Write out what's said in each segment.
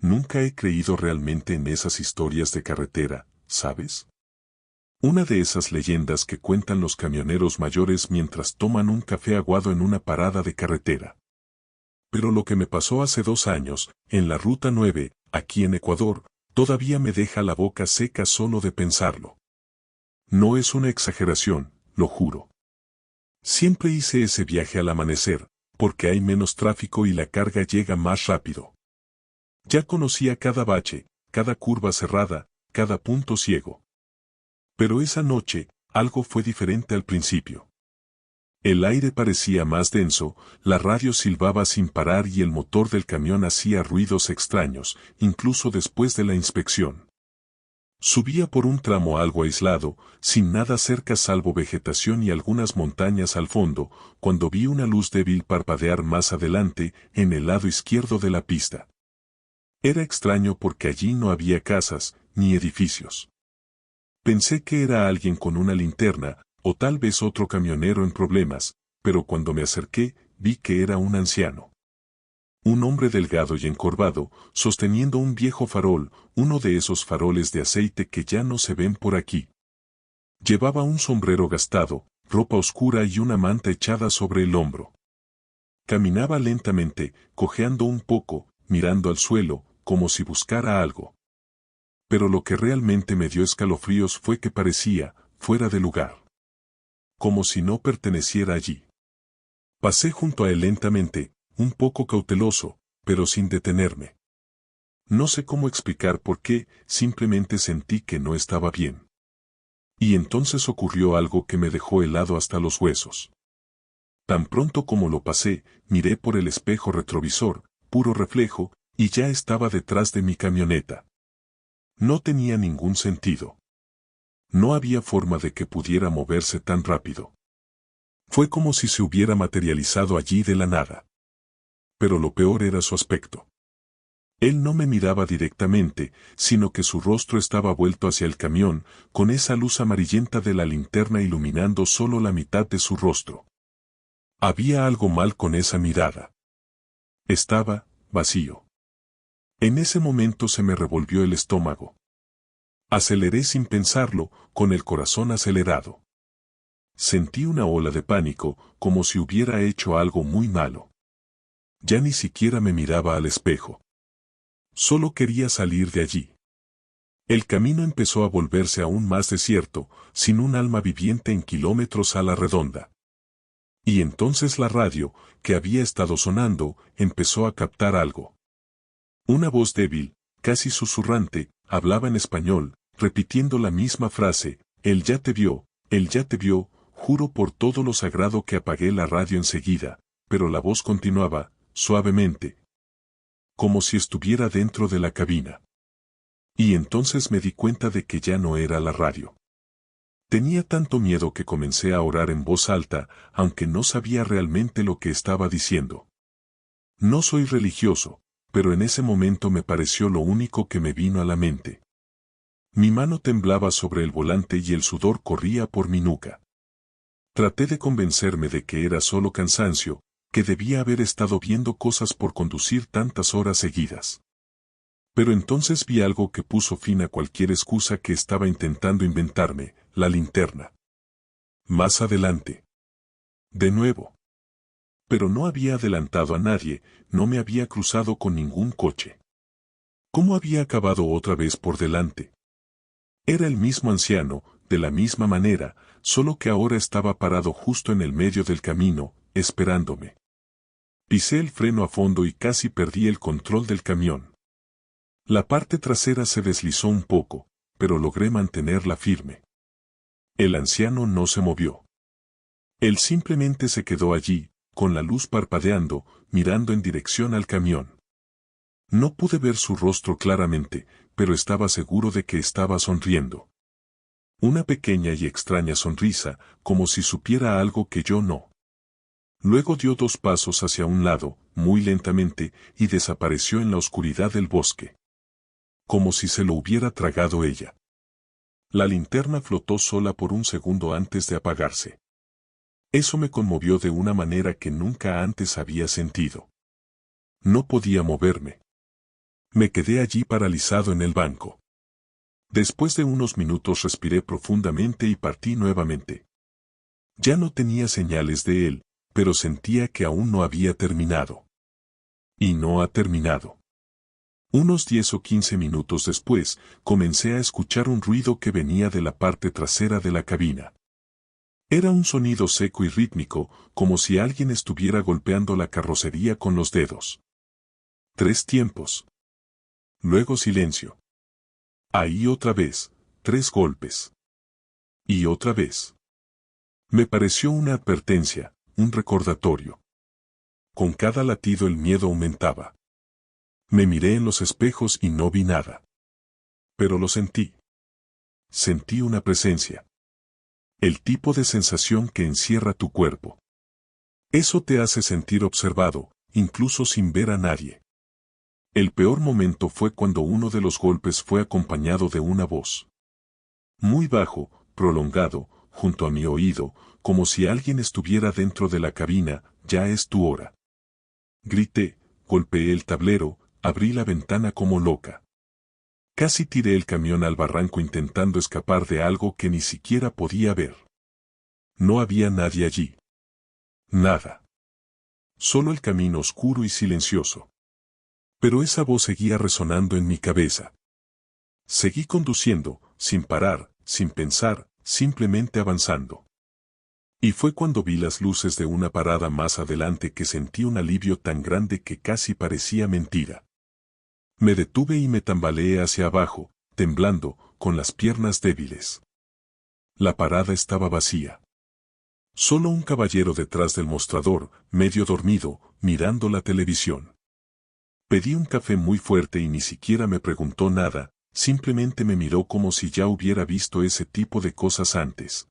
nunca he creído realmente en esas historias de carretera, ¿sabes? Una de esas leyendas que cuentan los camioneros mayores mientras toman un café aguado en una parada de carretera. Pero lo que me pasó hace 2 años, en la Ruta 9, aquí en Ecuador, todavía me deja la boca seca solo de pensarlo. No es una exageración, lo juro. Siempre hice ese viaje al amanecer, porque hay menos tráfico y la carga llega más rápido. Ya conocía cada bache, cada curva cerrada, cada punto ciego. Pero esa noche, algo fue diferente al principio. El aire parecía más denso, la radio silbaba sin parar y el motor del camión hacía ruidos extraños, incluso después de la inspección. Subía por un tramo algo aislado, sin nada cerca salvo vegetación y algunas montañas al fondo, cuando vi una luz débil parpadear más adelante, en el lado izquierdo de la pista. Era extraño porque allí no había casas, ni edificios. Pensé que era alguien con una linterna, o tal vez otro camionero en problemas, pero cuando me acerqué, vi que era un anciano. Un hombre delgado y encorvado, sosteniendo un viejo farol, uno de esos faroles de aceite que ya no se ven por aquí. Llevaba un sombrero gastado, ropa oscura y una manta echada sobre el hombro. Caminaba lentamente, cojeando un poco, mirando al suelo, como si buscara algo. Pero lo que realmente me dio escalofríos fue que parecía, fuera de lugar. Como si no perteneciera allí. Pasé junto a él lentamente, un poco cauteloso, pero sin detenerme. No sé cómo explicar por qué, simplemente sentí que no estaba bien. Y entonces ocurrió algo que me dejó helado hasta los huesos. Tan pronto como lo pasé, miré por el espejo retrovisor, puro reflejo, y ya estaba detrás de mi camioneta. No tenía ningún sentido. No había forma de que pudiera moverse tan rápido. Fue como si se hubiera materializado allí de la nada. Pero lo peor era su aspecto. Él no me miraba directamente, sino que su rostro estaba vuelto hacia el camión, con esa luz amarillenta de la linterna iluminando solo la mitad de su rostro. Había algo mal con esa mirada. Estaba vacío. En ese momento se me revolvió el estómago. Aceleré sin pensarlo, con el corazón acelerado. Sentí una ola de pánico, como si hubiera hecho algo muy malo. Ya ni siquiera me miraba al espejo. Solo quería salir de allí. El camino empezó a volverse aún más desierto, sin un alma viviente en kilómetros a la redonda. Y entonces la radio, que había estado sonando, empezó a captar algo. Una voz débil, casi susurrante, hablaba en español, repitiendo la misma frase: él ya te vio, juro por todo lo sagrado que apagué la radio enseguida, pero la voz continuaba, suavemente, como si estuviera dentro de la cabina. Y entonces me di cuenta de que ya no era la radio. Tenía tanto miedo que comencé a orar en voz alta, aunque no sabía realmente lo que estaba diciendo. No soy religioso, pero en ese momento me pareció lo único que me vino a la mente. Mi mano temblaba sobre el volante y el sudor corría por mi nuca. Traté de convencerme de que era solo cansancio, que debía haber estado viendo cosas por conducir tantas horas seguidas. Pero entonces vi algo que puso fin a cualquier excusa que estaba intentando inventarme: la linterna. Más adelante. De nuevo. Pero no había adelantado a nadie, no me había cruzado con ningún coche. ¿Cómo había acabado otra vez por delante? Era el mismo anciano, de la misma manera, solo que ahora estaba parado justo en el medio del camino, esperándome. Pisé el freno a fondo y casi perdí el control del camión. La parte trasera se deslizó un poco, pero logré mantenerla firme. El anciano no se movió. Él simplemente se quedó allí, con la luz parpadeando, mirando en dirección al camión. No pude ver su rostro claramente, pero estaba seguro de que estaba sonriendo. Una pequeña y extraña sonrisa, como si supiera algo que yo no. Luego dio 2 pasos hacia un lado, muy lentamente, y desapareció en la oscuridad del bosque. Como si se lo hubiera tragado ella. La linterna flotó sola por un segundo antes de apagarse. Eso me conmovió de una manera que nunca antes había sentido. No podía moverme. Me quedé allí paralizado en el banco. Después de unos minutos respiré profundamente y partí nuevamente. Ya no tenía señales de él, pero sentía que aún no había terminado. Y no ha terminado. Unos 10 o 15 minutos después, comencé a escuchar un ruido que venía de la parte trasera de la cabina. Era un sonido seco y rítmico, como si alguien estuviera golpeando la carrocería con los dedos. 3 tiempos. Luego silencio. Ahí otra vez, 3 golpes. Y otra vez. Me pareció una advertencia, un recordatorio. Con cada latido el miedo aumentaba. Me miré en los espejos y no vi nada. Pero lo sentí. Sentí una presencia. El tipo de sensación que encierra tu cuerpo. Eso te hace sentir observado, incluso sin ver a nadie. El peor momento fue cuando uno de los golpes fue acompañado de una voz. Muy bajo, prolongado, junto a mi oído, como si alguien estuviera dentro de la cabina, ya es tu hora. Grité, golpeé el tablero, abrí la ventana como loca. Casi tiré el camión al barranco intentando escapar de algo que ni siquiera podía ver. No había nadie allí. Nada. Solo el camino oscuro y silencioso. Pero esa voz seguía resonando en mi cabeza. Seguí conduciendo, sin parar, sin pensar, simplemente avanzando. Y fue cuando vi las luces de una parada más adelante que sentí un alivio tan grande que casi parecía mentira. Me detuve y me tambaleé hacia abajo, temblando, con las piernas débiles. La parada estaba vacía. Solo un caballero detrás del mostrador, medio dormido, mirando la televisión. Pedí un café muy fuerte y ni siquiera me preguntó nada, simplemente me miró como si ya hubiera visto ese tipo de cosas antes.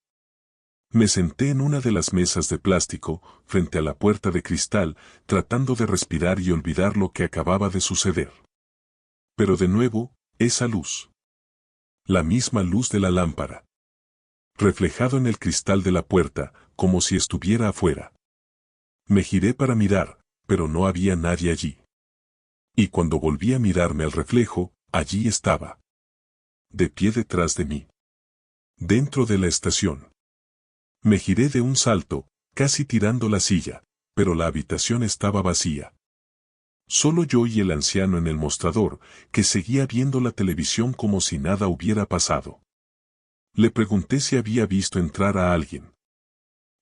Me senté en una de las mesas de plástico, frente a la puerta de cristal, tratando de respirar y olvidar lo que acababa de suceder. Pero de nuevo, esa luz. La misma luz de la lámpara. Reflejado en el cristal de la puerta, como si estuviera afuera. Me giré para mirar, pero no había nadie allí. Y cuando volví a mirarme al reflejo, allí estaba. De pie detrás de mí. Dentro de la estación. Me giré de un salto, casi tirando la silla, pero la habitación estaba vacía. Solo yo y el anciano en el mostrador, que seguía viendo la televisión como si nada hubiera pasado. Le pregunté si había visto entrar a alguien.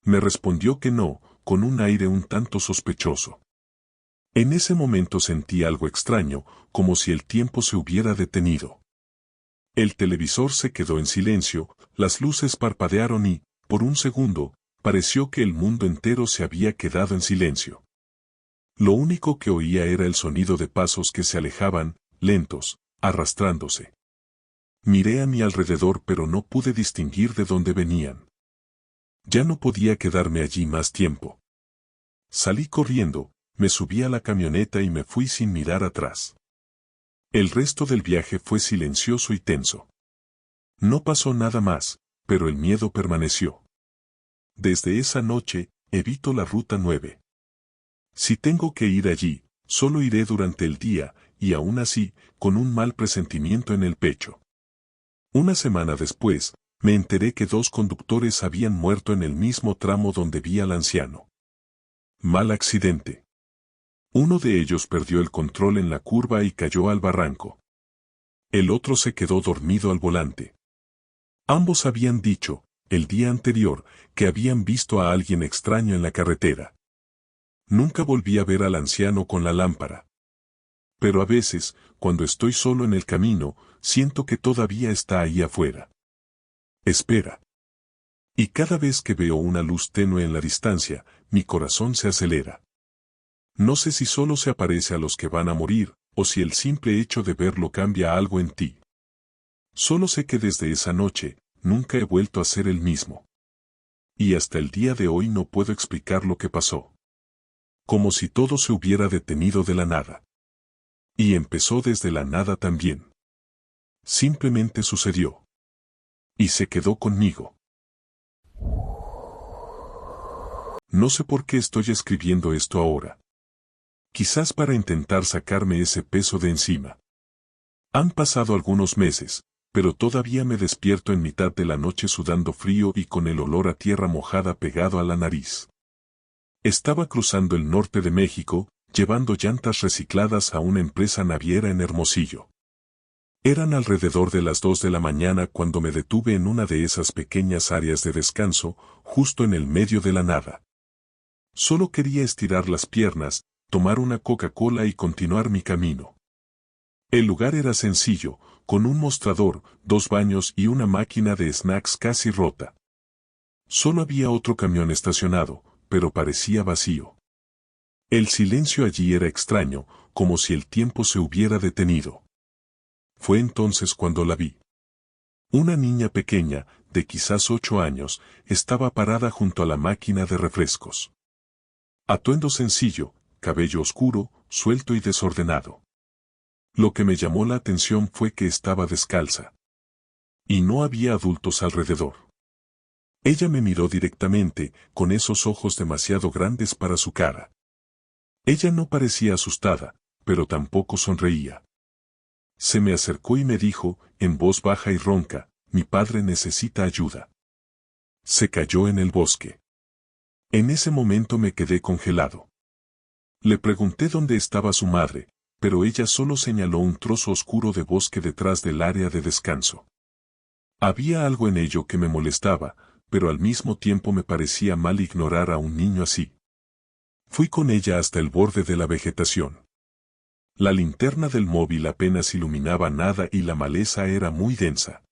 Me respondió que no, con un aire un tanto sospechoso. En ese momento sentí algo extraño, como si el tiempo se hubiera detenido. El televisor se quedó en silencio, las luces parpadearon y, por un segundo, pareció que el mundo entero se había quedado en silencio. Lo único que oía era el sonido de pasos que se alejaban, lentos, arrastrándose. Miré a mi alrededor pero no pude distinguir de dónde venían. Ya no podía quedarme allí más tiempo. Salí corriendo, me subí a la camioneta y me fui sin mirar atrás. El resto del viaje fue silencioso y tenso. No pasó nada más, pero el miedo permaneció. Desde esa noche, evito la Ruta 9. Si tengo que ir allí, solo iré durante el día, y aún así, con un mal presentimiento en el pecho. Una semana después, me enteré que 2 conductores habían muerto en el mismo tramo donde vi al anciano. Mal accidente. Uno de ellos perdió el control en la curva y cayó al barranco. El otro se quedó dormido al volante. Ambos habían dicho, el día anterior, que habían visto a alguien extraño en la carretera. Nunca volví a ver al anciano con la lámpara. Pero a veces, cuando estoy solo en el camino, siento que todavía está ahí afuera. Espera. Y cada vez que veo una luz tenue en la distancia, mi corazón se acelera. No sé si solo se aparece a los que van a morir, o si el simple hecho de verlo cambia algo en ti. Solo sé que desde esa noche, nunca he vuelto a ser el mismo. Y hasta el día de hoy no puedo explicar lo que pasó. Como si todo se hubiera detenido de la nada. Y empezó desde la nada también. Simplemente sucedió. Y se quedó conmigo. No sé por qué estoy escribiendo esto ahora. Quizás para intentar sacarme ese peso de encima. Han pasado algunos meses, pero todavía me despierto en mitad de la noche sudando frío y con el olor a tierra mojada pegado a la nariz. Estaba cruzando el norte de México, llevando llantas recicladas a una empresa naviera en Hermosillo. Eran alrededor de las 2 de la mañana cuando me detuve en una de esas pequeñas áreas de descanso, justo en el medio de la nada. Solo quería estirar las piernas, tomar una Coca-Cola y continuar mi camino. El lugar era sencillo, con un mostrador, 2 baños y una máquina de snacks casi rota. Solo había otro camión estacionado, pero parecía vacío. El silencio allí era extraño, como si el tiempo se hubiera detenido. Fue entonces cuando la vi. Una niña pequeña, de quizás 8 años, estaba parada junto a la máquina de refrescos. Atuendo sencillo, cabello oscuro, suelto y desordenado. Lo que me llamó la atención fue que estaba descalza. Y no había adultos alrededor. Ella me miró directamente, con esos ojos demasiado grandes para su cara. Ella no parecía asustada, pero tampoco sonreía. Se me acercó y me dijo, en voz baja y ronca, mi padre necesita ayuda. Se cayó en el bosque. En ese momento me quedé congelado. Le pregunté dónde estaba su madre, pero ella solo señaló un trozo oscuro de bosque detrás del área de descanso. Había algo en ello que me molestaba, pero al mismo tiempo me parecía mal ignorar a un niño así. Fui con ella hasta el borde de la vegetación. La linterna del móvil apenas iluminaba nada y la maleza era muy densa.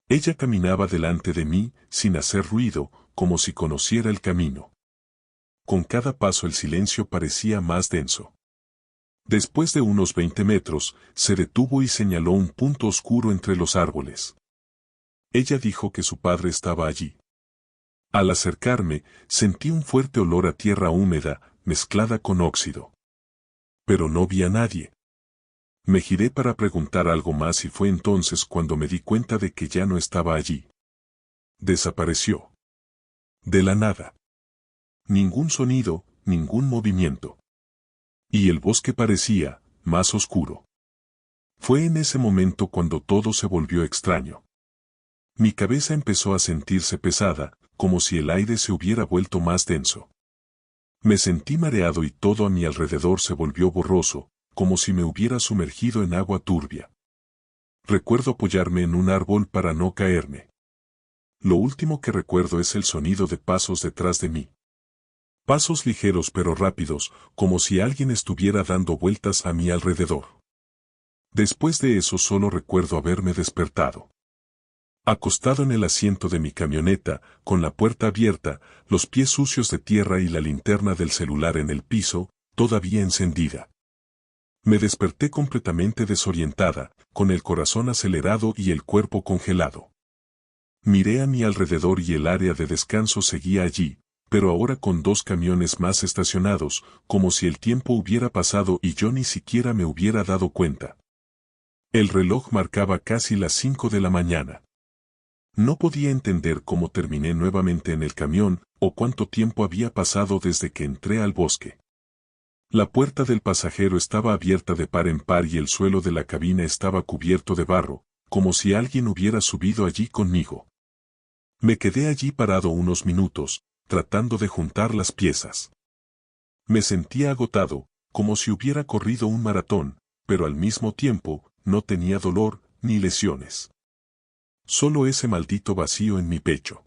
Ella caminaba delante de mí, sin hacer ruido, como si conociera el camino. Con cada paso el silencio parecía más denso. Después de unos 20 metros, se detuvo y señaló un punto oscuro entre los árboles. Ella dijo que su padre estaba allí. Al acercarme, sentí un fuerte olor a tierra húmeda, mezclada con óxido. Pero no vi a nadie. Me giré para preguntar algo más y fue entonces cuando me di cuenta de que ya no estaba allí. Desapareció. De la nada. Ningún sonido, ningún movimiento. Y el bosque parecía más oscuro. Fue en ese momento cuando todo se volvió extraño. Mi cabeza empezó a sentirse pesada, como si el aire se hubiera vuelto más denso. Me sentí mareado y todo a mi alrededor se volvió borroso, como si me hubiera sumergido en agua turbia. Recuerdo apoyarme en un árbol para no caerme. Lo último que recuerdo es el sonido de pasos detrás de mí. Pasos ligeros pero rápidos, como si alguien estuviera dando vueltas a mi alrededor. Después de eso solo recuerdo haberme despertado. Acostado en el asiento de mi camioneta, con la puerta abierta, los pies sucios de tierra y la linterna del celular en el piso, todavía encendida. Me desperté completamente desorientada, con el corazón acelerado y el cuerpo congelado. Miré a mi alrededor y el área de descanso seguía allí, pero ahora con 2 camiones más estacionados, como si el tiempo hubiera pasado y yo ni siquiera me hubiera dado cuenta. El reloj marcaba casi las 5 de la mañana. No podía entender cómo terminé nuevamente en el camión, o cuánto tiempo había pasado desde que entré al bosque. La puerta del pasajero estaba abierta de par en par y el suelo de la cabina estaba cubierto de barro, como si alguien hubiera subido allí conmigo. Me quedé allí parado unos minutos, tratando de juntar las piezas. Me sentía agotado, como si hubiera corrido un maratón, pero al mismo tiempo, no tenía dolor, ni lesiones. Solo ese maldito vacío en mi pecho.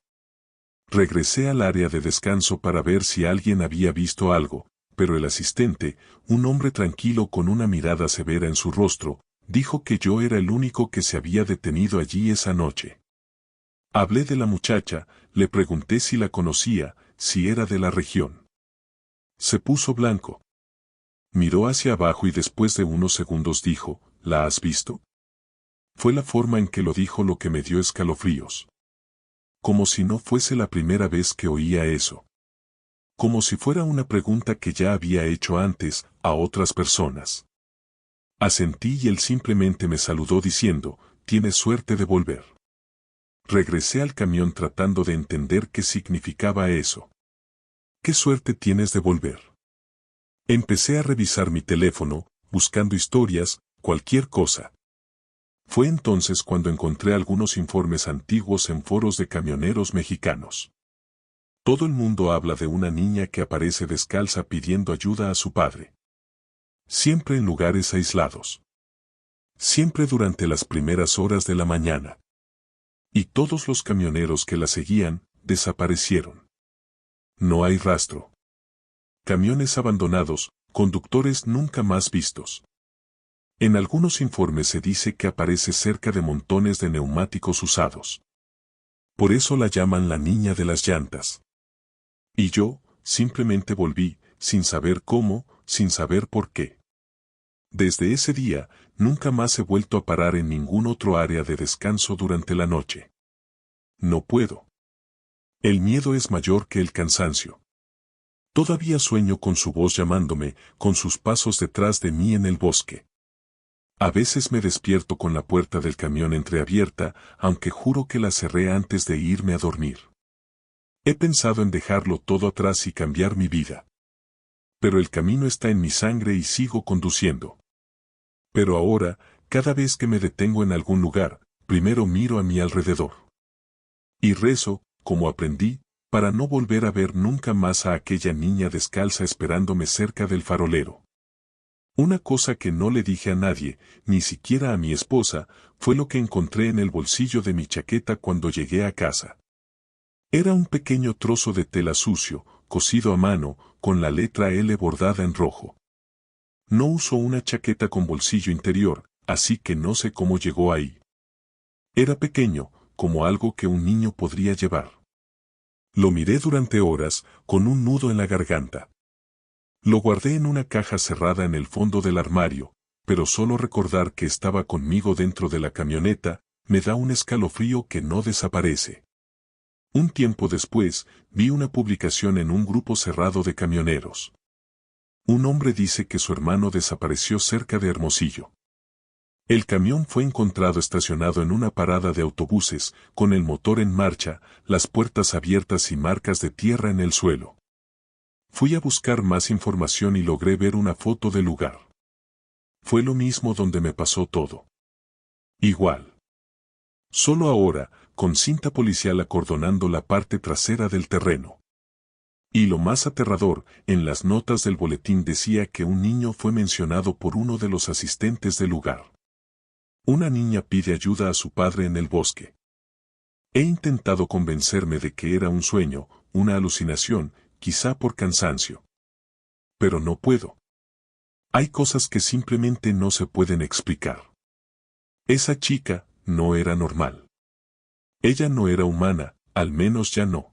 Regresé al área de descanso para ver si alguien había visto algo, pero el asistente, un hombre tranquilo con una mirada severa en su rostro, dijo que yo era el único que se había detenido allí esa noche. Hablé de la muchacha, le pregunté si la conocía, si era de la región. Se puso blanco. Miró hacia abajo y después de unos segundos dijo, ¿la has visto? Fue la forma en que lo dijo lo que me dio escalofríos. Como si no fuese la primera vez que oía eso. Como si fuera una pregunta que ya había hecho antes, a otras personas. Asentí y él simplemente me saludó diciendo, tienes suerte de volver. Regresé al camión tratando de entender qué significaba eso. ¿Qué suerte tienes de volver? Empecé a revisar mi teléfono, buscando historias, cualquier cosa. Fue entonces cuando encontré algunos informes antiguos en foros de camioneros mexicanos. Todo el mundo habla de una niña que aparece descalza pidiendo ayuda a su padre. Siempre en lugares aislados. Siempre durante las primeras horas de la mañana. Y todos los camioneros que la seguían, desaparecieron. No hay rastro. Camiones abandonados, conductores nunca más vistos. En algunos informes se dice que aparece cerca de montones de neumáticos usados. Por eso la llaman la niña de las llantas. Y yo, simplemente volví, sin saber cómo, sin saber por qué. Desde ese día, nunca más he vuelto a parar en ningún otro área de descanso durante la noche. No puedo. El miedo es mayor que el cansancio. Todavía sueño con su voz llamándome, con sus pasos detrás de mí en el bosque. A veces me despierto con la puerta del camión entreabierta, aunque juro que la cerré antes de irme a dormir. He pensado en dejarlo todo atrás y cambiar mi vida. Pero el camino está en mi sangre y sigo conduciendo. Pero ahora, cada vez que me detengo en algún lugar, primero miro a mi alrededor. Y rezo, como aprendí, para no volver a ver nunca más a aquella niña descalza esperándome cerca del farolero. Una cosa que no le dije a nadie, ni siquiera a mi esposa, fue lo que encontré en el bolsillo de mi chaqueta cuando llegué a casa. Era un pequeño trozo de tela sucio, cosido a mano, con la letra L bordada en rojo. No uso una chaqueta con bolsillo interior, así que no sé cómo llegó ahí. Era pequeño, como algo que un niño podría llevar. Lo miré durante horas, con un nudo en la garganta. Lo guardé en una caja cerrada en el fondo del armario, pero solo recordar que estaba conmigo dentro de la camioneta, me da un escalofrío que no desaparece. Un tiempo después, vi una publicación en un grupo cerrado de camioneros. Un hombre dice que su hermano desapareció cerca de Hermosillo. El camión fue encontrado estacionado en una parada de autobuses, con el motor en marcha, las puertas abiertas y marcas de tierra en el suelo. Fui a buscar más información y logré ver una foto del lugar. Fue lo mismo donde me pasó todo. Igual. Solo ahora, con cinta policial acordonando la parte trasera del terreno. Y lo más aterrador, en las notas del boletín decía que un niño fue mencionado por uno de los asistentes del lugar. Una niña pide ayuda a su padre en el bosque. He intentado convencerme de que era un sueño, una alucinación, quizá por cansancio. Pero no puedo. Hay cosas que simplemente no se pueden explicar. Esa chica no era normal. Ella no era humana, al menos ya no.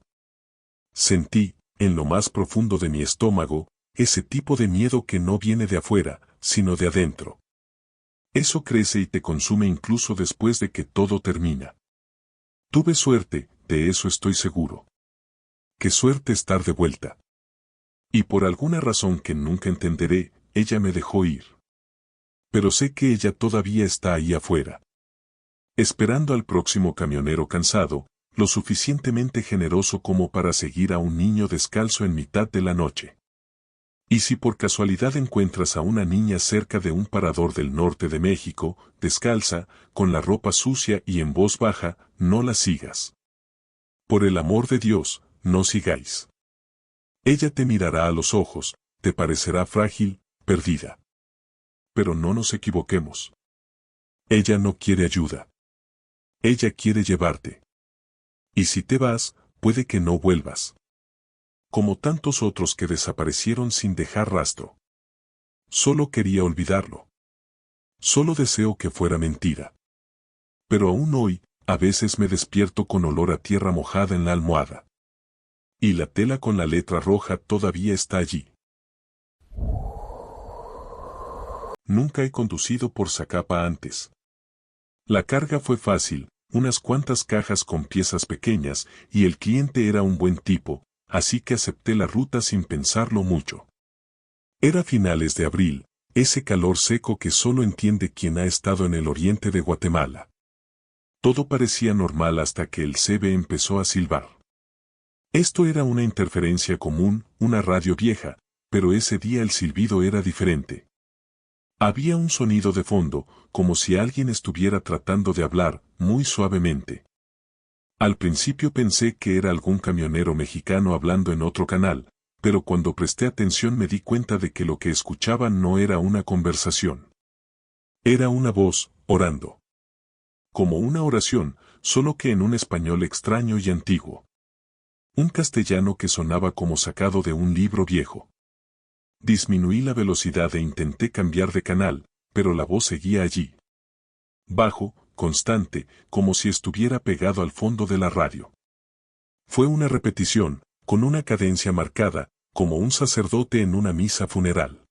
Sentí, en lo más profundo de mi estómago, ese tipo de miedo que no viene de afuera, sino de adentro. Eso crece y te consume incluso después de que todo termina. Tuve suerte, de eso estoy seguro. Qué suerte estar de vuelta. Y por alguna razón que nunca entenderé, ella me dejó ir. Pero sé que ella todavía está ahí afuera. Esperando al próximo camionero cansado, lo suficientemente generoso como para seguir a un niño descalzo en mitad de la noche. Y si por casualidad encuentras a una niña cerca de un parador del norte de México, descalza, con la ropa sucia y en voz baja, no la sigas. Por el amor de Dios, no sigáis. Ella te mirará a los ojos, te parecerá frágil, perdida. Pero no nos equivoquemos. Ella no quiere ayuda. Ella quiere llevarte. Y si te vas, puede que no vuelvas. Como tantos otros que desaparecieron sin dejar rastro. Solo quería olvidarlo. Solo deseo que fuera mentira. Pero aún hoy, a veces me despierto con olor a tierra mojada en la almohada. Y la tela con la letra roja todavía está allí. Nunca he conducido por Zacapa antes. La carga fue fácil, unas cuantas cajas con piezas pequeñas, y el cliente era un buen tipo, así que acepté la ruta sin pensarlo mucho. Era finales de abril, ese calor seco que solo entiende quien ha estado en el oriente de Guatemala. Todo parecía normal hasta que el CB empezó a silbar. Esto era una interferencia común, una radio vieja, pero ese día el silbido era diferente. Había un sonido de fondo, como si alguien estuviera tratando de hablar, muy suavemente. Al principio pensé que era algún camionero mexicano hablando en otro canal, pero cuando presté atención me di cuenta de que lo que escuchaba no era una conversación. Era una voz, orando. Como una oración, solo que en un español extraño y antiguo. Un castellano que sonaba como sacado de un libro viejo. Disminuí la velocidad e intenté cambiar de canal, pero la voz seguía allí. Bajo, constante, como si estuviera pegado al fondo de la radio. Fue una repetición, con una cadencia marcada, como un sacerdote en una misa funeral.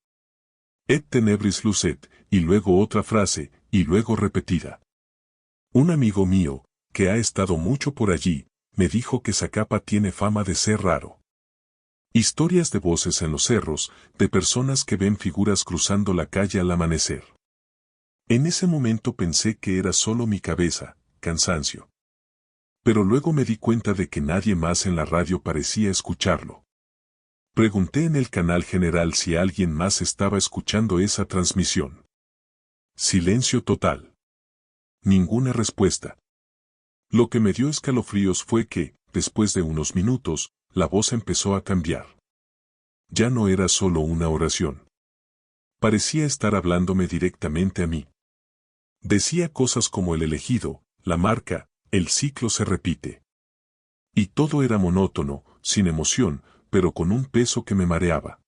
Et tenebris lucet, y luego otra frase, y luego repetida. Un amigo mío, que ha estado mucho por allí, me dijo que Zacapa tiene fama de ser raro. Historias de voces en los cerros, de personas que ven figuras cruzando la calle al amanecer. En ese momento pensé que era solo mi cabeza, cansancio. Pero luego me di cuenta de que nadie más en la radio parecía escucharlo. Pregunté en el canal general si alguien más estaba escuchando esa transmisión. Silencio total. Ninguna respuesta. Lo que me dio escalofríos fue que, después de unos minutos, la voz empezó a cambiar. Ya no era solo una oración. Parecía estar hablándome directamente a mí. Decía cosas como el elegido, la marca, el ciclo se repite. Y todo era monótono, sin emoción, pero con un peso que me mareaba.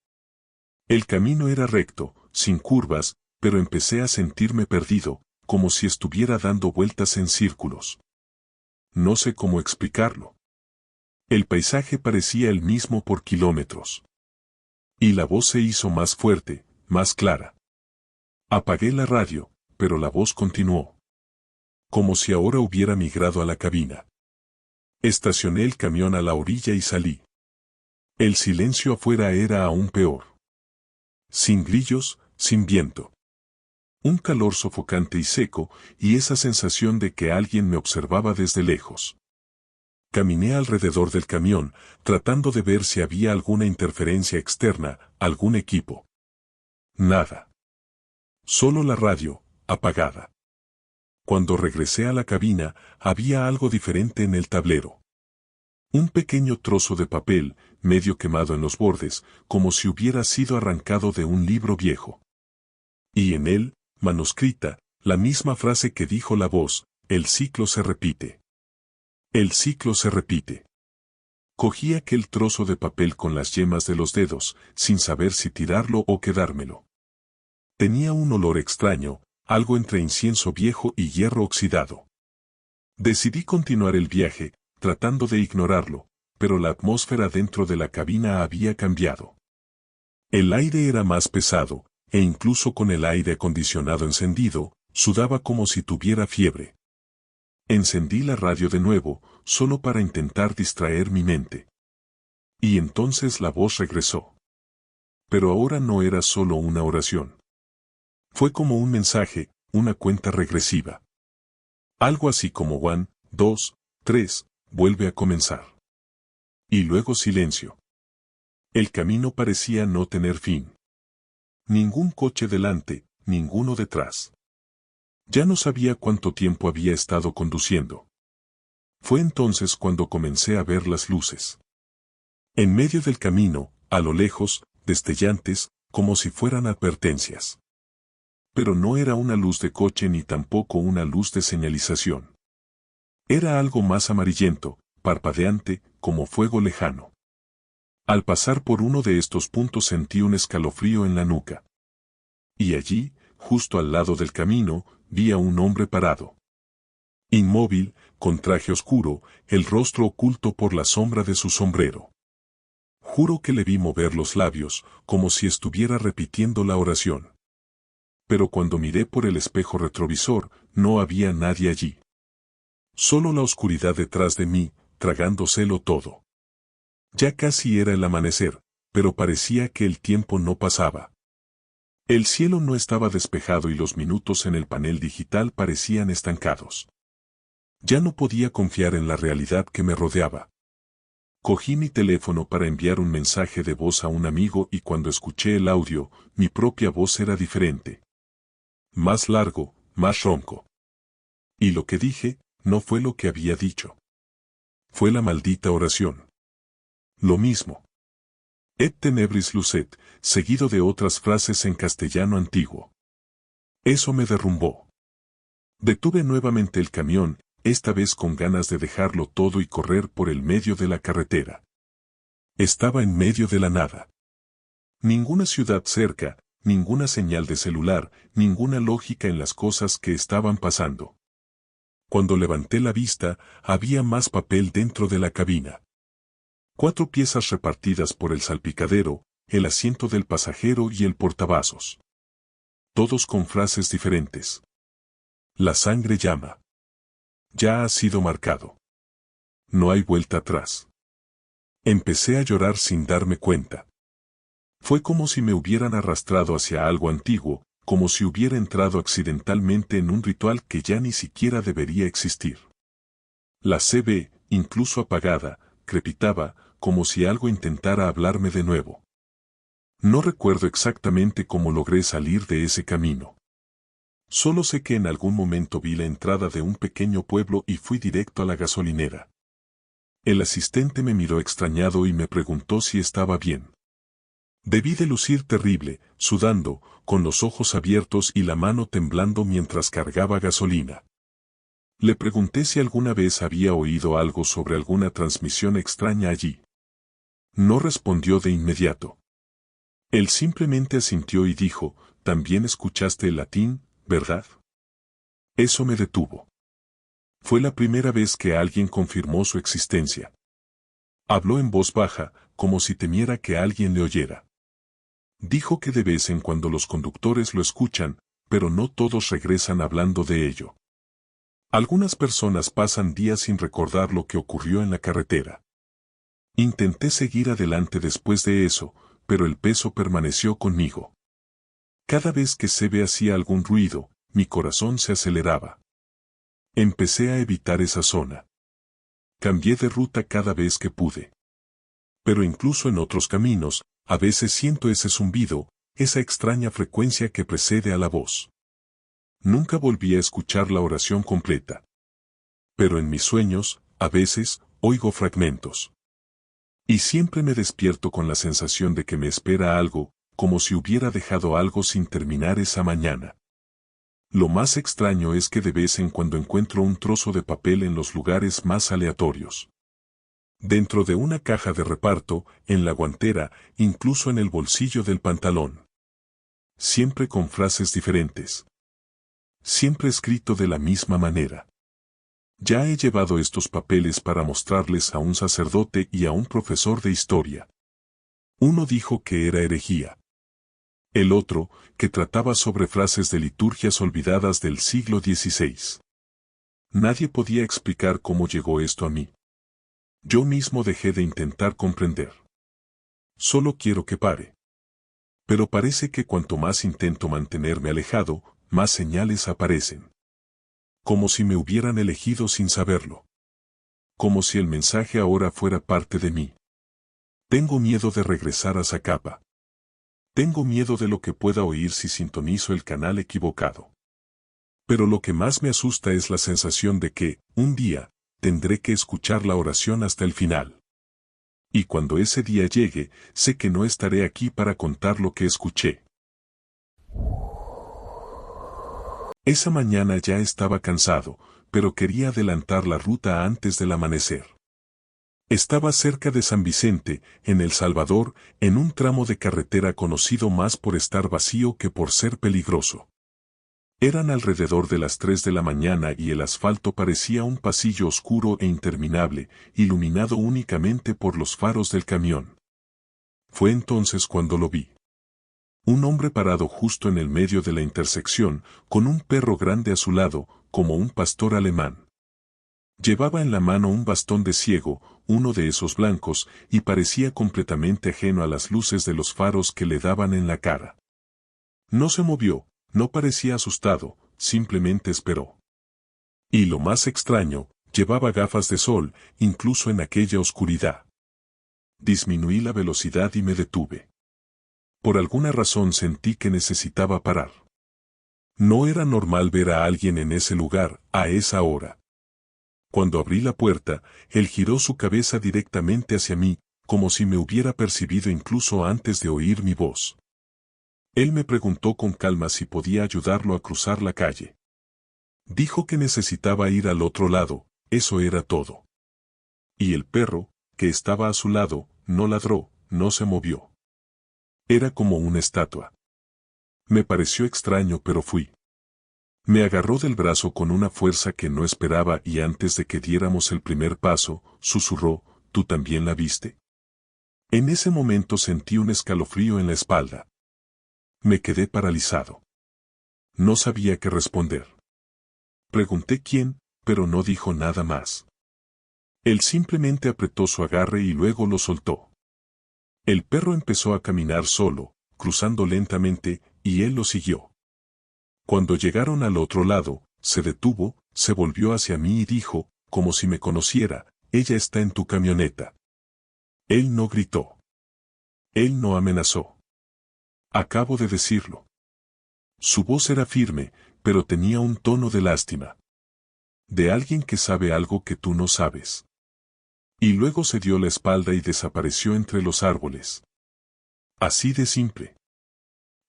El camino era recto, sin curvas, pero empecé a sentirme perdido, como si estuviera dando vueltas en círculos. No sé cómo explicarlo. El paisaje parecía el mismo por kilómetros. Y la voz se hizo más fuerte, más clara. Apagué la radio, pero la voz continuó. Como si ahora hubiera migrado a la cabina. Estacioné el camión a la orilla y salí. El silencio afuera era aún peor. Sin grillos, sin viento. Un calor sofocante y seco, y esa sensación de que alguien me observaba desde lejos. Caminé alrededor del camión, tratando de ver si había alguna interferencia externa, algún equipo. Nada. Solo la radio, apagada. Cuando regresé a la cabina, había algo diferente en el tablero. Un pequeño trozo de papel, medio quemado en los bordes, como si hubiera sido arrancado de un libro viejo. Y en él, manuscrita, la misma frase que dijo la voz, el ciclo se repite. El ciclo se repite. Cogí aquel trozo de papel con las yemas de los dedos, sin saber si tirarlo o quedármelo. Tenía un olor extraño, algo entre incienso viejo y hierro oxidado. Decidí continuar el viaje, tratando de ignorarlo, pero la atmósfera dentro de la cabina había cambiado. El aire era más pesado, e incluso con el aire acondicionado encendido, sudaba como si tuviera fiebre. Encendí la radio de nuevo, solo para intentar distraer mi mente. Y entonces la voz regresó. Pero ahora no era solo una oración. Fue como un mensaje, una cuenta regresiva. Algo así como 1, 2, 3, vuelve a comenzar. Y luego silencio. El camino parecía no tener fin. Ningún coche delante, ninguno detrás. Ya no sabía cuánto tiempo había estado conduciendo. Fue entonces cuando comencé a ver las luces. En medio del camino, a lo lejos, destellantes, como si fueran advertencias. Pero no era una luz de coche ni tampoco una luz de señalización. Era algo más amarillento, parpadeante, como fuego lejano. Al pasar por uno de estos puntos sentí un escalofrío en la nuca. Y allí, justo al lado del camino, vi a un hombre parado. Inmóvil, con traje oscuro, el rostro oculto por la sombra de su sombrero. Juro que le vi mover los labios, como si estuviera repitiendo la oración. Pero cuando miré por el espejo retrovisor, no había nadie allí. Solo la oscuridad detrás de mí, tragándoselo todo. Ya casi era el amanecer, pero parecía que el tiempo no pasaba. El cielo no estaba despejado y los minutos en el panel digital parecían estancados. Ya no podía confiar en la realidad que me rodeaba. Cogí mi teléfono para enviar un mensaje de voz a un amigo y cuando escuché el audio, mi propia voz era diferente. más largo, más ronco. Y lo que dije, no fue lo que había dicho. Fue la maldita oración. Lo mismo. Et tenebris lucet, seguido de otras frases en castellano antiguo. Eso me derrumbó. Detuve nuevamente el camión, esta vez con ganas de dejarlo todo y correr por el medio de la carretera. Estaba en medio de la nada. Ninguna ciudad cerca, ninguna señal de celular, ninguna lógica en las cosas que estaban pasando. Cuando levanté la vista, había más papel dentro de la cabina. 4 piezas repartidas por el salpicadero, el asiento del pasajero y el portavasos. Todos con frases diferentes. La sangre llama. Ya ha sido marcado. No hay vuelta atrás. Empecé a llorar sin darme cuenta. Fue como si me hubieran arrastrado hacia algo antiguo, como si hubiera entrado accidentalmente en un ritual que ya ni siquiera debería existir. La CB, incluso apagada, crepitaba, como si algo intentara hablarme de nuevo. No recuerdo exactamente cómo logré salir de ese camino. Solo sé que en algún momento vi la entrada de un pequeño pueblo y fui directo a la gasolinera. El asistente me miró extrañado y me preguntó si estaba bien. Debí de lucir terrible, sudando, con los ojos abiertos y la mano temblando mientras cargaba gasolina. Le pregunté si alguna vez había oído algo sobre alguna transmisión extraña allí. No respondió de inmediato. Él simplemente asintió y dijo, «También escuchaste el latín, ¿verdad?». Eso me detuvo. Fue la primera vez que alguien confirmó su existencia. Habló en voz baja, como si temiera que alguien le oyera. Dijo que de vez en cuando los conductores lo escuchan, pero no todos regresan hablando de ello. Algunas personas pasan días sin recordar lo que ocurrió en la carretera. Intenté seguir adelante después de eso, pero el peso permaneció conmigo. Cada vez que Sebe hacía algún ruido, mi corazón se aceleraba. Empecé a evitar esa zona. Cambié de ruta cada vez que pude. Pero incluso en otros caminos, a veces siento ese zumbido, esa extraña frecuencia que precede a la voz. Nunca volví a escuchar la oración completa. Pero en mis sueños, a veces, oigo fragmentos. Y siempre me despierto con la sensación de que me espera algo, como si hubiera dejado algo sin terminar esa mañana. Lo más extraño es que de vez en cuando encuentro un trozo de papel en los lugares más aleatorios. Dentro de una caja de reparto, en la guantera, incluso en el bolsillo del pantalón. Siempre con frases diferentes. Siempre escrito de la misma manera. Ya he llevado estos papeles para mostrarles a un sacerdote y a un profesor de historia. Uno dijo que era herejía. El otro, que trataba sobre frases de liturgias olvidadas del siglo XVI. Nadie podía explicar cómo llegó esto a mí. Yo mismo dejé de intentar comprender. Solo quiero que pare. Pero parece que cuanto más intento mantenerme alejado, más señales aparecen. Como si me hubieran elegido sin saberlo. Como si el mensaje ahora fuera parte de mí. Tengo miedo de regresar a Zacapa. Tengo miedo de lo que pueda oír si sintonizo el canal equivocado. Pero lo que más me asusta es la sensación de que, un día, tendré que escuchar la oración hasta el final. Y cuando ese día llegue, sé que no estaré aquí para contar lo que escuché. Esa mañana ya estaba cansado, pero quería adelantar la ruta antes del amanecer. Estaba cerca de San Vicente, en El Salvador, en un tramo de carretera conocido más por estar vacío que por ser peligroso. Eran alrededor de las 3 de la mañana y el asfalto parecía un pasillo oscuro e interminable, iluminado únicamente por los faros del camión. Fue entonces cuando lo vi. Un hombre parado justo en el medio de la intersección, con un perro grande a su lado, como un pastor alemán. Llevaba en la mano un bastón de ciego, uno de esos blancos, y parecía completamente ajeno a las luces de los faros que le daban en la cara. No se movió, no parecía asustado, simplemente esperó. Y lo más extraño, llevaba gafas de sol, incluso en aquella oscuridad. Disminuí la velocidad y me detuve. Por alguna razón sentí que necesitaba parar. No era normal ver a alguien en ese lugar, a esa hora. Cuando abrí la puerta, él giró su cabeza directamente hacia mí, como si me hubiera percibido incluso antes de oír mi voz. Él me preguntó con calma si podía ayudarlo a cruzar la calle. Dijo que necesitaba ir al otro lado, eso era todo. Y el perro, que estaba a su lado, no ladró, no se movió. Era como una estatua. Me pareció extraño, pero fui. Me agarró del brazo con una fuerza que no esperaba y antes de que diéramos el primer paso, susurró, ¿tú también la viste? En ese momento sentí un escalofrío en la espalda. Me quedé paralizado. No sabía qué responder. Pregunté quién, pero no dijo nada más. Él simplemente apretó su agarre y luego lo soltó. El perro empezó a caminar solo, cruzando lentamente, y él lo siguió. Cuando llegaron al otro lado, se detuvo, se volvió hacia mí y dijo, como si me conociera, ella está en tu camioneta. Él no gritó. Él no amenazó. Acabo de decirlo. Su voz era firme, pero tenía un tono de lástima. De alguien que sabe algo que tú no sabes. Y luego se dio la espalda y desapareció entre los árboles. Así de simple.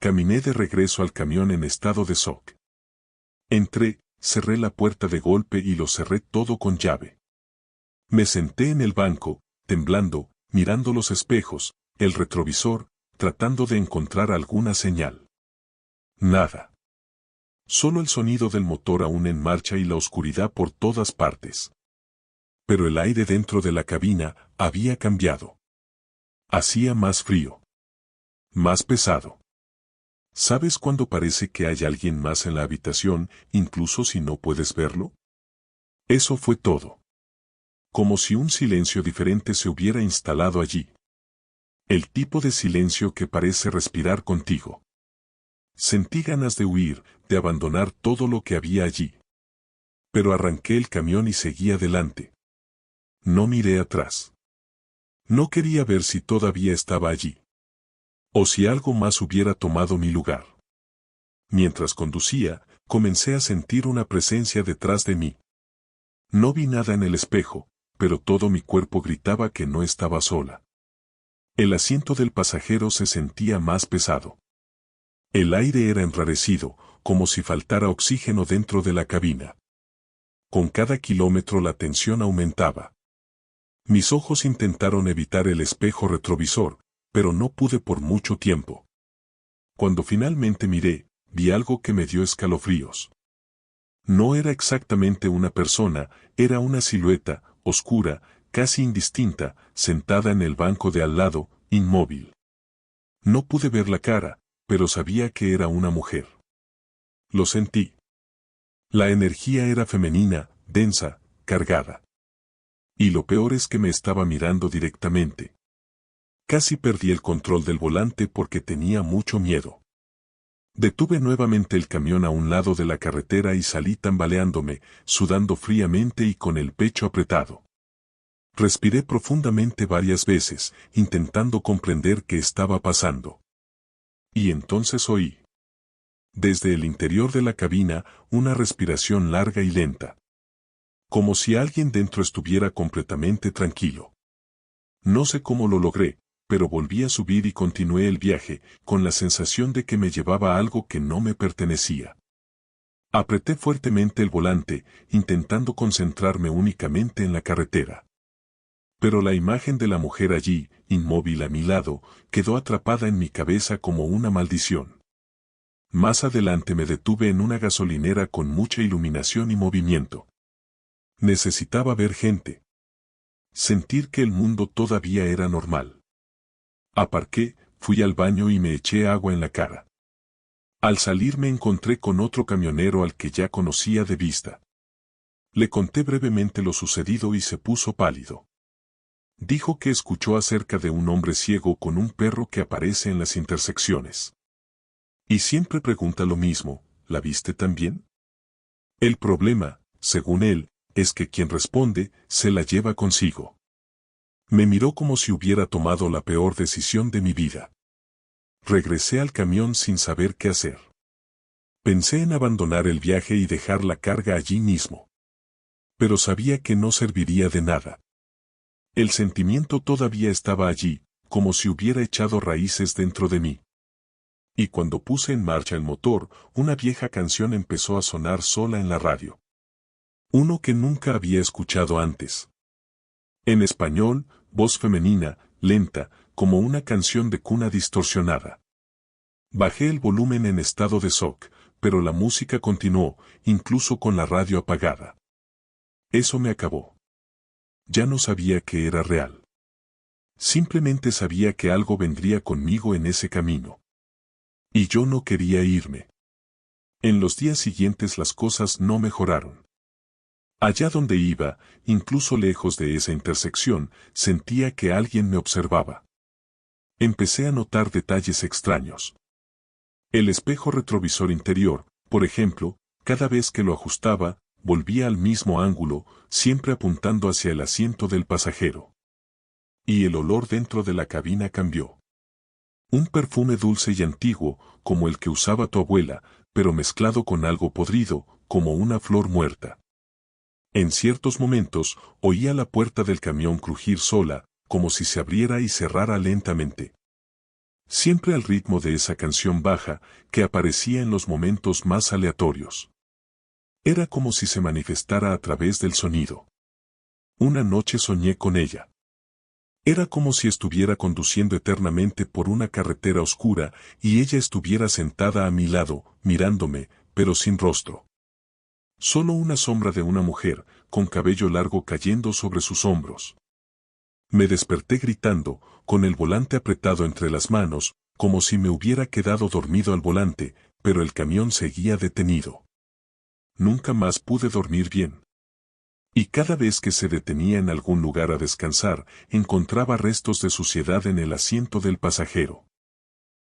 Caminé de regreso al camión en estado de shock. Entré, cerré la puerta de golpe y lo cerré todo con llave. Me senté en el banco, temblando, mirando los espejos, el retrovisor, tratando de encontrar alguna señal. Nada. Solo el sonido del motor aún en marcha y la oscuridad por todas partes. Pero el aire dentro de la cabina había cambiado. Hacía más frío. Más pesado. ¿Sabes cuando parece que hay alguien más en la habitación, incluso si no puedes verlo? Eso fue todo. Como si un silencio diferente se hubiera instalado allí. El tipo de silencio que parece respirar contigo. Sentí ganas de huir, de abandonar todo lo que había allí. Pero arranqué el camión y seguí adelante. No miré atrás. No quería ver si todavía estaba allí. O si algo más hubiera tomado mi lugar. Mientras conducía, comencé a sentir una presencia detrás de mí. No vi nada en el espejo, pero todo mi cuerpo gritaba que no estaba sola. El asiento del pasajero se sentía más pesado. El aire era enrarecido, como si faltara oxígeno dentro de la cabina. Con cada kilómetro la tensión aumentaba. Mis ojos intentaron evitar el espejo retrovisor, pero no pude por mucho tiempo. Cuando finalmente miré, vi algo que me dio escalofríos. No era exactamente una persona, era una silueta, oscura, casi indistinta, sentada en el banco de al lado, inmóvil. No pude ver la cara, pero sabía que era una mujer. Lo sentí. La energía era femenina, densa, cargada. Y lo peor es que me estaba mirando directamente. Casi perdí el control del volante porque tenía mucho miedo. Detuve nuevamente el camión a un lado de la carretera y salí tambaleándome, sudando fríamente y con el pecho apretado. Respiré profundamente varias veces, intentando comprender qué estaba pasando. Y entonces oí, desde el interior de la cabina, una respiración larga y lenta. Como si alguien dentro estuviera completamente tranquilo. No sé cómo lo logré, pero volví a subir y continué el viaje, con la sensación de que me llevaba a algo que no me pertenecía. Apreté fuertemente el volante, intentando concentrarme únicamente en la carretera. Pero la imagen de la mujer allí, inmóvil a mi lado, quedó atrapada en mi cabeza como una maldición. Más adelante me detuve en una gasolinera con mucha iluminación y movimiento. Necesitaba ver gente. Sentir que el mundo todavía era normal. Aparqué, fui al baño y me eché agua en la cara. Al salir me encontré con otro camionero al que ya conocía de vista. Le conté brevemente lo sucedido y se puso pálido. Dijo que escuchó acerca de un hombre ciego con un perro que aparece en las intersecciones. Y siempre pregunta lo mismo, ¿la viste también? El problema, según él, es que quien responde, se la lleva consigo. Me miró como si hubiera tomado la peor decisión de mi vida. Regresé al camión sin saber qué hacer. Pensé en abandonar el viaje y dejar la carga allí mismo. Pero sabía que no serviría de nada. El sentimiento todavía estaba allí, como si hubiera echado raíces dentro de mí. Y cuando puse en marcha el motor, una vieja canción empezó a sonar sola en la radio. Uno que nunca había escuchado antes. En español, voz femenina, lenta, como una canción de cuna distorsionada. Bajé el volumen en estado de shock, pero la música continuó, incluso con la radio apagada. Eso me acabó. Ya no sabía que era real. Simplemente sabía que algo vendría conmigo en ese camino. Y yo no quería irme. En los días siguientes las cosas no mejoraron. Allá donde iba, incluso lejos de esa intersección, sentía que alguien me observaba. Empecé a notar detalles extraños. El espejo retrovisor interior, por ejemplo, cada vez que lo ajustaba, volvía al mismo ángulo, siempre apuntando hacia el asiento del pasajero. Y el olor dentro de la cabina cambió. Un perfume dulce y antiguo, como el que usaba tu abuela, pero mezclado con algo podrido, como una flor muerta. En ciertos momentos, oía la puerta del camión crujir sola, como si se abriera y cerrara lentamente. Siempre al ritmo de esa canción baja, que aparecía en los momentos más aleatorios. Era como si se manifestara a través del sonido. Una noche soñé con ella. Era como si estuviera conduciendo eternamente por una carretera oscura y ella estuviera sentada a mi lado, mirándome, pero sin rostro. Solo una sombra de una mujer, con cabello largo cayendo sobre sus hombros. Me desperté gritando, con el volante apretado entre las manos, como si me hubiera quedado dormido al volante, pero el camión seguía detenido. Nunca más pude dormir bien. Y cada vez que se detenía en algún lugar a descansar, encontraba restos de suciedad en el asiento del pasajero.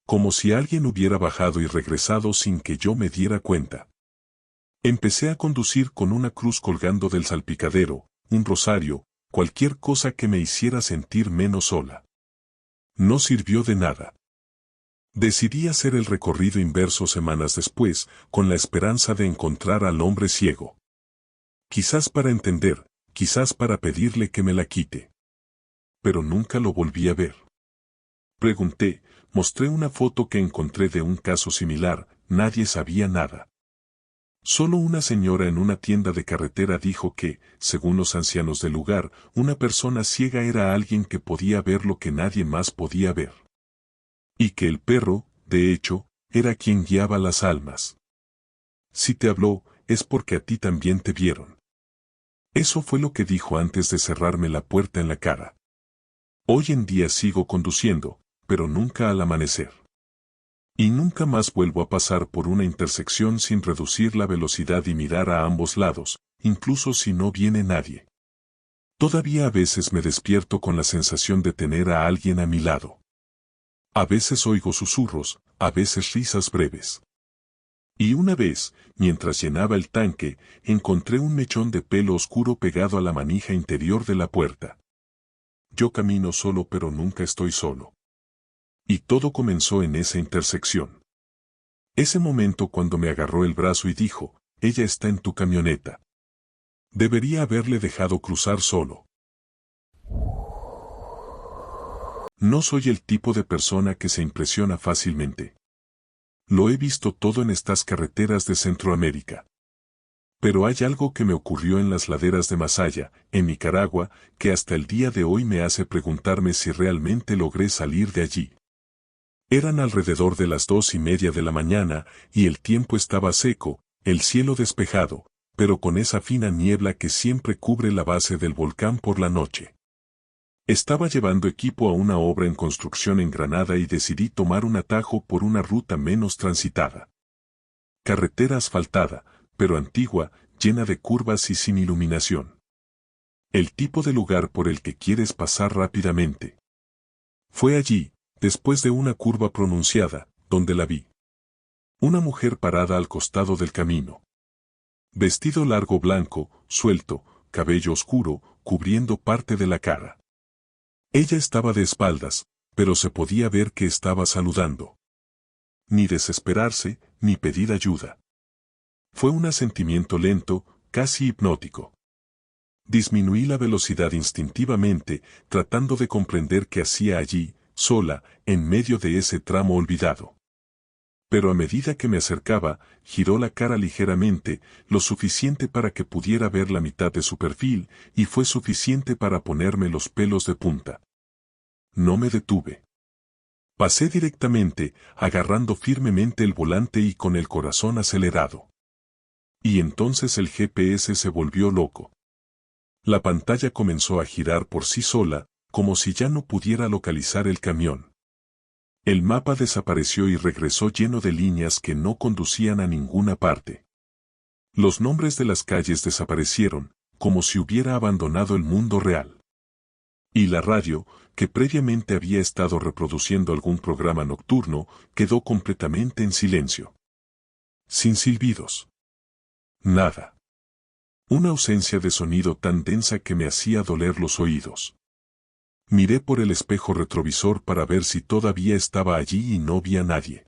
Como si alguien hubiera bajado y regresado sin que yo me diera cuenta. Empecé a conducir con una cruz colgando del salpicadero, un rosario, cualquier cosa que me hiciera sentir menos sola. No sirvió de nada. Decidí hacer el recorrido inverso semanas después, con la esperanza de encontrar al hombre ciego. Quizás para entender, quizás para pedirle que me la quite. Pero nunca lo volví a ver. Pregunté, mostré una foto que encontré de un caso similar, nadie sabía nada. Solo una señora en una tienda de carretera dijo que, según los ancianos del lugar, una persona ciega era alguien que podía ver lo que nadie más podía ver. Y que el perro, de hecho, era quien guiaba las almas. Si te habló, es porque a ti también te vieron. Eso fue lo que dijo antes de cerrarme la puerta en la cara. Hoy en día sigo conduciendo, pero nunca al amanecer. Y nunca más vuelvo a pasar por una intersección sin reducir la velocidad y mirar a ambos lados, incluso si no viene nadie. Todavía a veces me despierto con la sensación de tener a alguien a mi lado. A veces oigo susurros, a veces risas breves. Y una vez, mientras llenaba el tanque, encontré un mechón de pelo oscuro pegado a la manija interior de la puerta. Yo camino solo pero nunca estoy solo. Y todo comenzó en esa intersección. Ese momento cuando me agarró el brazo y dijo, ella está en tu camioneta. Debería haberle dejado cruzar solo. No soy el tipo de persona que se impresiona fácilmente. Lo he visto todo en estas carreteras de Centroamérica. Pero hay algo que me ocurrió en las laderas de Masaya, en Nicaragua, que hasta el día de hoy me hace preguntarme si realmente logré salir de allí. Eran alrededor de las 2:30 de la mañana, y el tiempo estaba seco, el cielo despejado, pero con esa fina niebla que siempre cubre la base del volcán por la noche. Estaba llevando equipo a una obra en construcción en Granada y decidí tomar un atajo por una ruta menos transitada. Carretera asfaltada, pero antigua, llena de curvas y sin iluminación. El tipo de lugar por el que quieres pasar rápidamente. Fue allí, después de una curva pronunciada, donde la vi. Una mujer parada al costado del camino. Vestido largo blanco, suelto, cabello oscuro, cubriendo parte de la cara. Ella estaba de espaldas, pero se podía ver que estaba saludando. Ni desesperarse, ni pedir ayuda. Fue un asentimiento lento, casi hipnótico. Disminuí la velocidad instintivamente, tratando de comprender qué hacía allí, sola, en medio de ese tramo olvidado. Pero a medida que me acercaba, giró la cara ligeramente, lo suficiente para que pudiera ver la mitad de su perfil, y fue suficiente para ponerme los pelos de punta. No me detuve. Pasé directamente, agarrando firmemente el volante y con el corazón acelerado. Y entonces el GPS se volvió loco. La pantalla comenzó a girar por sí sola, como si ya no pudiera localizar el camión. El mapa desapareció y regresó lleno de líneas que no conducían a ninguna parte. Los nombres de las calles desaparecieron, como si hubiera abandonado el mundo real. Y la radio, que previamente había estado reproduciendo algún programa nocturno, quedó completamente en silencio. Sin silbidos. Nada. Una ausencia de sonido tan densa que me hacía doler los oídos. Miré por el espejo retrovisor para ver si todavía estaba allí y no vi a nadie.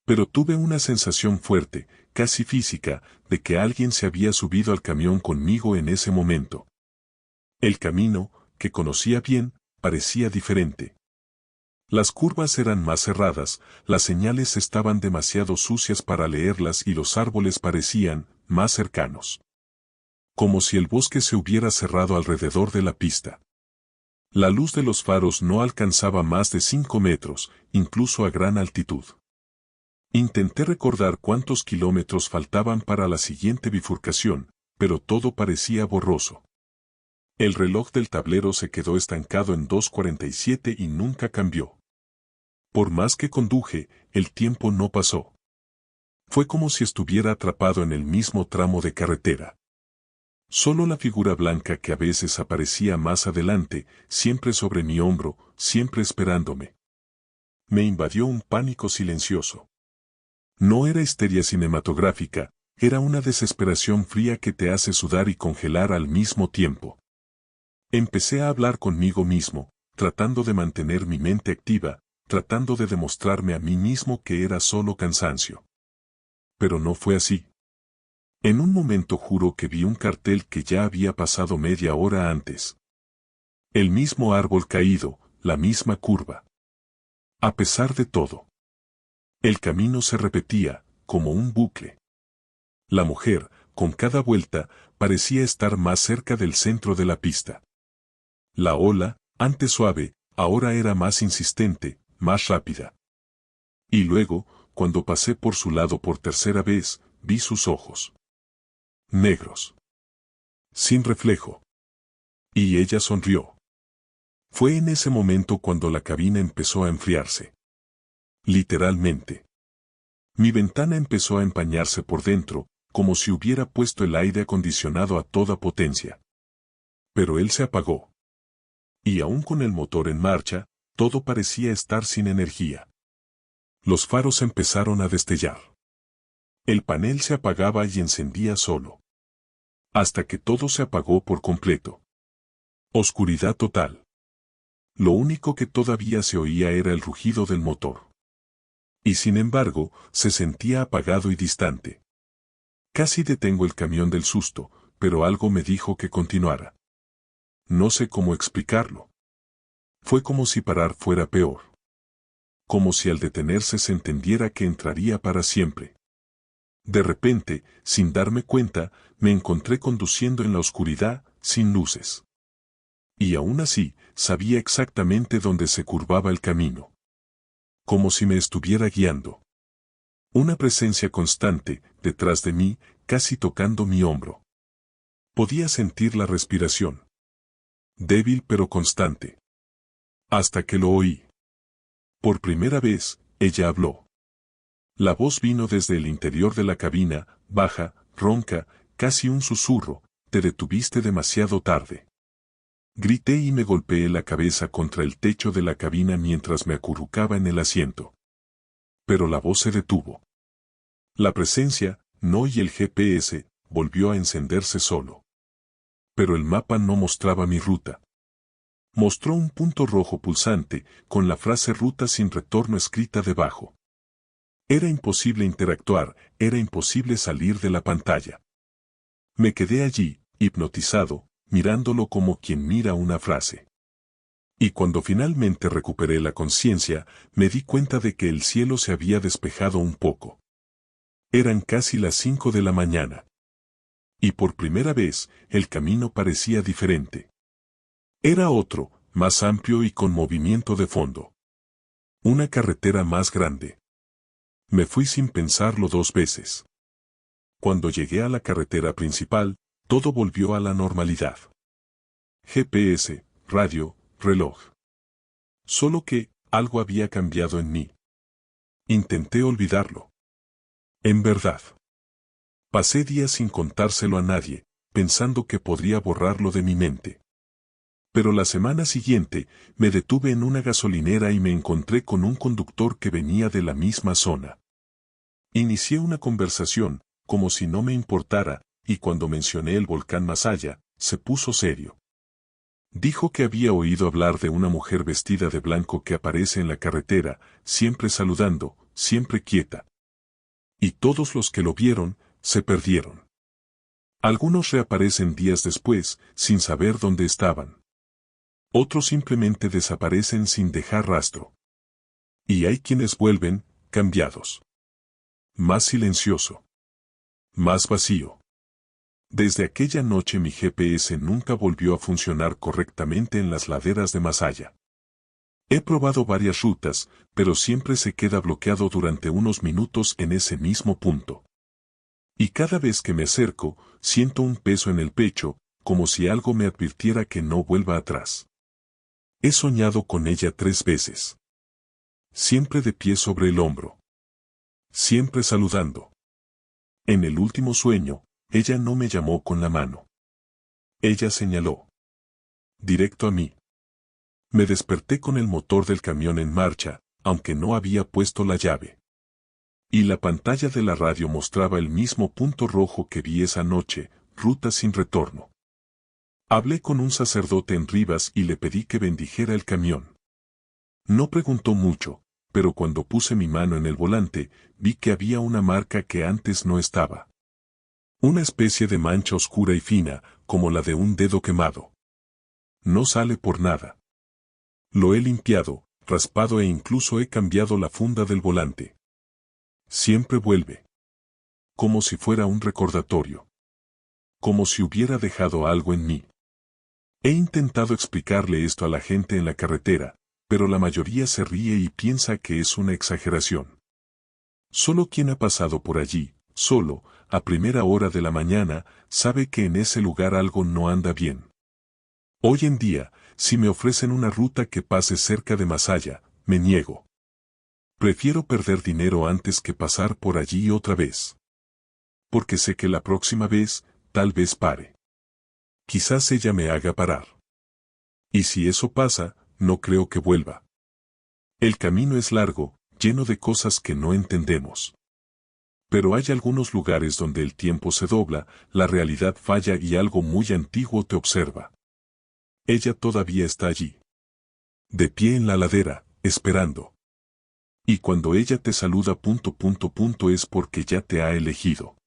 Pero tuve una sensación fuerte, casi física, de que alguien se había subido al camión conmigo en ese momento. El camino, que conocía bien, parecía diferente. Las curvas eran más cerradas, las señales estaban demasiado sucias para leerlas y los árboles parecían más cercanos. Como si el bosque se hubiera cerrado alrededor de la pista. La luz de los faros no alcanzaba más de 5 metros, incluso a gran altitud. Intenté recordar cuántos kilómetros faltaban para la siguiente bifurcación, pero todo parecía borroso. El reloj del tablero se quedó estancado en 2:47 y nunca cambió. Por más que conduje, el tiempo no pasó. Fue como si estuviera atrapado en el mismo tramo de carretera. Solo la figura blanca que a veces aparecía más adelante, siempre sobre mi hombro, siempre esperándome. Me invadió un pánico silencioso. No era histeria cinematográfica, era una desesperación fría que te hace sudar y congelar al mismo tiempo. Empecé a hablar conmigo mismo, tratando de mantener mi mente activa, tratando de demostrarme a mí mismo que era solo cansancio. Pero no fue así. En un momento juro que vi un cartel que ya había pasado media hora antes. El mismo árbol caído, la misma curva. A pesar de todo. El camino se repetía, como un bucle. La mujer, con cada vuelta, parecía estar más cerca del centro de la pista. La ola, antes suave, ahora era más insistente, más rápida. Y luego, cuando pasé por su lado por tercera vez, vi sus ojos. Negros. Sin reflejo. Y ella sonrió. Fue en ese momento cuando la cabina empezó a enfriarse. Literalmente. Mi ventana empezó a empañarse por dentro, como si hubiera puesto el aire acondicionado a toda potencia. Pero él se apagó. Y aún con el motor en marcha, todo parecía estar sin energía. Los faros empezaron a destellar. El panel se apagaba y encendía solo. Hasta que todo se apagó por completo. Oscuridad total. Lo único que todavía se oía era el rugido del motor. Y sin embargo, se sentía apagado y distante. Casi detengo el camión del susto, pero algo me dijo que continuara. No sé cómo explicarlo. Fue como si parar fuera peor. Como si al detenerse se entendiera que entraría para siempre. De repente, sin darme cuenta, me encontré conduciendo en la oscuridad, sin luces. Y aún así, sabía exactamente dónde se curvaba el camino. Como si me estuviera guiando. Una presencia constante, detrás de mí, casi tocando mi hombro. Podía sentir la respiración. Débil pero constante. Hasta que lo oí. Por primera vez, ella habló. La voz vino desde el interior de la cabina, baja, ronca, casi un susurro: te detuviste demasiado tarde. Grité y me golpeé la cabeza contra el techo de la cabina mientras me acurrucaba en el asiento. Pero la voz se detuvo. La presencia, no, y el GPS, volvió a encenderse solo. Pero el mapa no mostraba mi ruta. Mostró un punto rojo pulsante, con la frase ruta sin retorno escrita debajo. Era imposible interactuar, era imposible salir de la pantalla. Me quedé allí, hipnotizado, mirándolo como quien mira una frase. Y cuando finalmente recuperé la conciencia, me di cuenta de que el cielo se había despejado un poco. Eran casi las 5 de la mañana. Y por primera vez, el camino parecía diferente. Era otro, más amplio y con movimiento de fondo. Una carretera más grande. Me fui sin pensarlo 2 veces. Cuando llegué a la carretera principal, todo volvió a la normalidad. GPS, radio, reloj. Solo que, algo había cambiado en mí. Intenté olvidarlo. En verdad. Pasé días sin contárselo a nadie, pensando que podría borrarlo de mi mente. Pero la semana siguiente, me detuve en una gasolinera y me encontré con un conductor que venía de la misma zona. Inicié una conversación, como si no me importara, y cuando mencioné el volcán Masaya, se puso serio. Dijo que había oído hablar de una mujer vestida de blanco que aparece en la carretera, siempre saludando, siempre quieta. Y todos los que lo vieron, se perdieron. Algunos reaparecen días después, sin saber dónde estaban. Otros simplemente desaparecen sin dejar rastro. Y hay quienes vuelven, cambiados. Más silencioso. Más vacío. Desde aquella noche mi GPS nunca volvió a funcionar correctamente en las laderas de Masaya. He probado varias rutas, pero siempre se queda bloqueado durante unos minutos en ese mismo punto. Y cada vez que me acerco, siento un peso en el pecho, como si algo me advirtiera que no vuelva atrás. He soñado con ella 3 veces. Siempre de pie sobre el hombro. Siempre saludando. En el último sueño, ella no me llamó con la mano. Ella señaló. Directo a mí. Me desperté con el motor del camión en marcha, aunque no había puesto la llave. Y la pantalla de la radio mostraba el mismo punto rojo que vi esa noche, ruta sin retorno. Hablé con un sacerdote en Rivas y le pedí que bendijera el camión. No preguntó mucho, pero cuando puse mi mano en el volante, vi que había una marca que antes no estaba. Una especie de mancha oscura y fina, como la de un dedo quemado. No sale por nada. Lo he limpiado, raspado e incluso he cambiado la funda del volante. Siempre vuelve. Como si fuera un recordatorio. Como si hubiera dejado algo en mí. He intentado explicarle esto a la gente en la carretera, pero la mayoría se ríe y piensa que es una exageración. Solo quien ha pasado por allí, solo, a primera hora de la mañana, sabe que en ese lugar algo no anda bien. Hoy en día, si me ofrecen una ruta que pase cerca de Masaya, me niego. Prefiero perder dinero antes que pasar por allí otra vez. Porque sé que la próxima vez, tal vez pare. Quizás ella me haga parar. Y si eso pasa, no creo que vuelva. El camino es largo, lleno de cosas que no entendemos. Pero hay algunos lugares donde el tiempo se dobla, la realidad falla y algo muy antiguo te observa. Ella todavía está allí. De pie en la ladera, esperando. Y cuando ella te saluda ... es porque ya te ha elegido.